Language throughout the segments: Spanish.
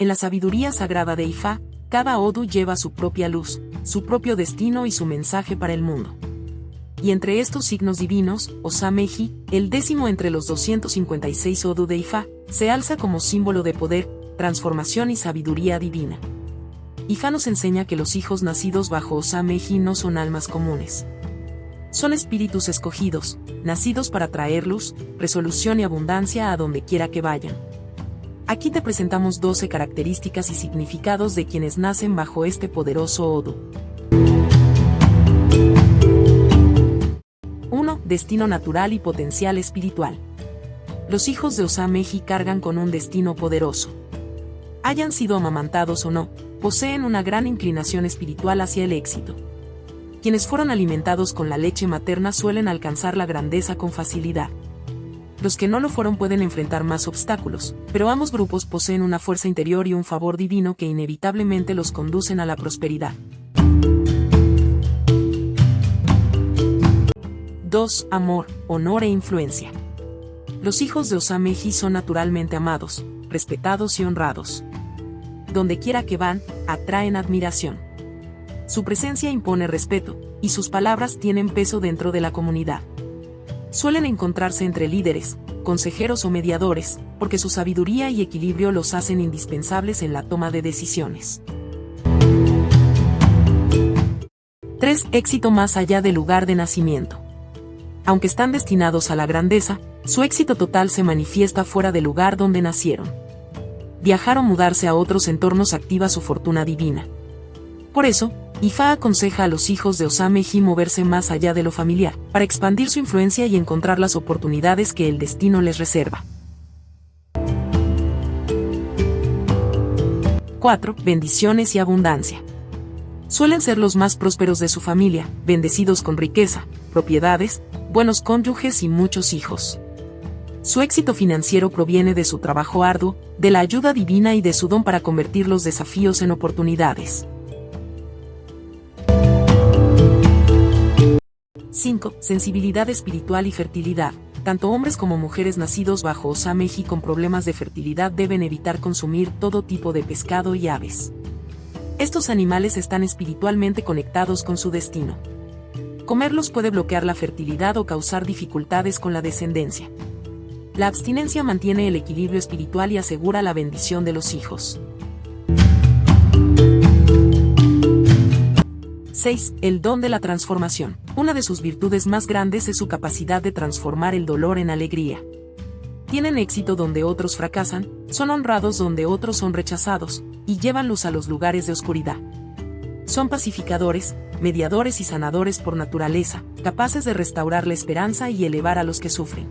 En la sabiduría sagrada de Ifá, cada Odu lleva su propia luz, su propio destino y su mensaje para el mundo. Y entre estos signos divinos, Osa-Meji, el 10º entre los 256 Odu de Ifá, se alza como símbolo de poder, transformación y sabiduría divina. Ifá nos enseña que los hijos nacidos bajo Osa-Meji no son almas comunes. Son espíritus escogidos, nacidos para traer luz, resolución y abundancia a donde quiera que vayan. Aquí te presentamos 12 características y significados de quienes nacen bajo este poderoso Odu. 1. Destino natural y potencial espiritual. Los hijos de Osa-Meji cargan con un destino poderoso. Hayan sido amamantados o no, poseen una gran inclinación espiritual hacia el éxito. Quienes fueron alimentados con la leche materna suelen alcanzar la grandeza con facilidad. Los que no lo fueron pueden enfrentar más obstáculos, pero ambos grupos poseen una fuerza interior y un favor divino que inevitablemente los conducen a la prosperidad. 2. Amor, honor e influencia. Los hijos de Osa-Meji son naturalmente amados, respetados y honrados. Donde quiera que van, atraen admiración. Su presencia impone respeto, y sus palabras tienen peso dentro de la comunidad. Suelen encontrarse entre líderes, consejeros o mediadores, porque su sabiduría y equilibrio los hacen indispensables en la toma de decisiones. 3. Éxito más allá del lugar de nacimiento. Aunque están destinados a la grandeza, su éxito total se manifiesta fuera del lugar donde nacieron. Viajar o mudarse a otros entornos activa su fortuna divina. Por eso, Ifá aconseja a los hijos de Osa-Meji moverse más allá de lo familiar, para expandir su influencia y encontrar las oportunidades que el destino les reserva. 4. Bendiciones y abundancia. Suelen ser los más prósperos de su familia, bendecidos con riqueza, propiedades, buenos cónyuges y muchos hijos. Su éxito financiero proviene de su trabajo arduo, de la ayuda divina y de su don para convertir los desafíos en oportunidades. 5. Sensibilidad espiritual y fertilidad. Tanto hombres como mujeres nacidos bajo Osa-Meji con problemas de fertilidad deben evitar consumir todo tipo de pescado y aves. Estos animales están espiritualmente conectados con su destino. Comerlos puede bloquear la fertilidad o causar dificultades con la descendencia. La abstinencia mantiene el equilibrio espiritual y asegura la bendición de los hijos. 6. El don de la transformación. Una de sus virtudes más grandes es su capacidad de transformar el dolor en alegría. Tienen éxito donde otros fracasan, son honrados donde otros son rechazados, y llevan luz a los lugares de oscuridad. Son pacificadores, mediadores y sanadores por naturaleza, capaces de restaurar la esperanza y elevar a los que sufren.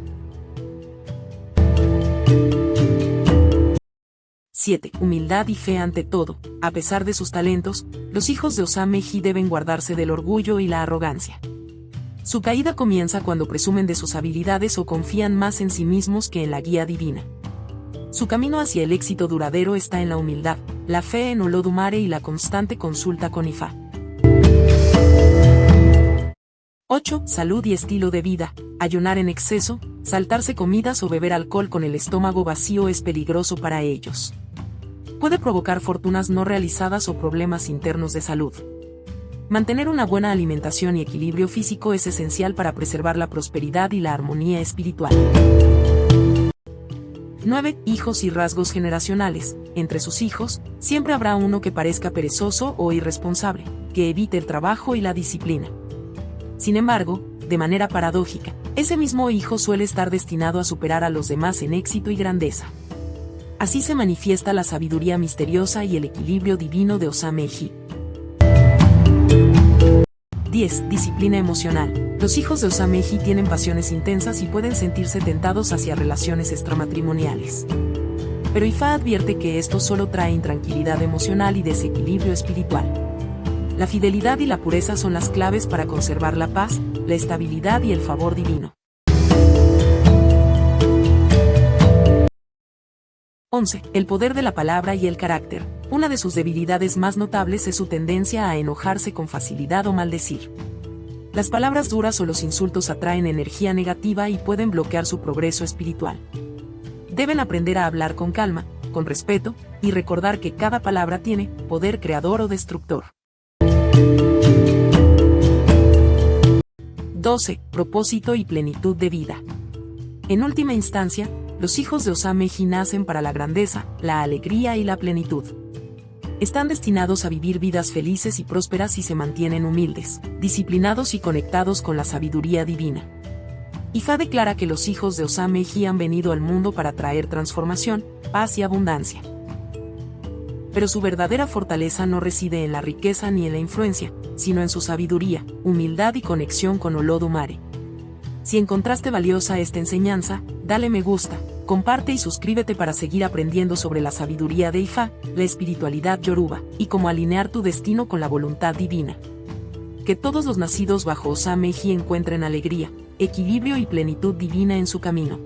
7. Humildad y fe ante todo. A pesar de sus talentos, los hijos de Osa-Meji deben guardarse del orgullo y la arrogancia. Su caída comienza cuando presumen de sus habilidades o confían más en sí mismos que en la guía divina. Su camino hacia el éxito duradero está en la humildad, la fe en Olodumare y la constante consulta con Ifá. 8. Salud y estilo de vida. Ayunar en exceso, saltarse comidas o beber alcohol con el estómago vacío es peligroso para ellos. Puede provocar fortunas no realizadas o problemas internos de salud. Mantener una buena alimentación y equilibrio físico es esencial para preservar la prosperidad y la armonía espiritual. 9. Hijos y rasgos generacionales. Entre sus hijos, siempre habrá uno que parezca perezoso o irresponsable, que evite el trabajo y la disciplina. Sin embargo, de manera paradójica, ese mismo hijo suele estar destinado a superar a los demás en éxito y grandeza. Así se manifiesta la sabiduría misteriosa y el equilibrio divino de Osa-Meji. 10. Disciplina emocional. Los hijos de Osa-Meji tienen pasiones intensas y pueden sentirse tentados hacia relaciones extramatrimoniales. Pero Ifá advierte que esto solo trae intranquilidad emocional y desequilibrio espiritual. La fidelidad y la pureza son las claves para conservar la paz, la estabilidad y el favor divino. 11. El poder de la palabra y el carácter. Una de sus debilidades más notables es su tendencia a enojarse con facilidad o maldecir. Las palabras duras o los insultos atraen energía negativa y pueden bloquear su progreso espiritual. Deben aprender a hablar con calma, con respeto, y recordar que cada palabra tiene poder creador o destructor. 12. Propósito y plenitud de vida. En última instancia, los hijos de Osameji nacen para la grandeza, la alegría y la plenitud. Están destinados a vivir vidas felices y prósperas si se mantienen humildes, disciplinados y conectados con la sabiduría divina. Ifá declara que los hijos de Osameji han venido al mundo para traer transformación, paz y abundancia. Pero su verdadera fortaleza no reside en la riqueza ni en la influencia, sino en su sabiduría, humildad y conexión con Olodumare. Si encontraste valiosa esta enseñanza, dale me gusta, comparte y suscríbete para seguir aprendiendo sobre la sabiduría de Ifá, la espiritualidad yoruba, y cómo alinear tu destino con la voluntad divina. Que todos los nacidos bajo Osameji encuentren alegría, equilibrio y plenitud divina en su camino.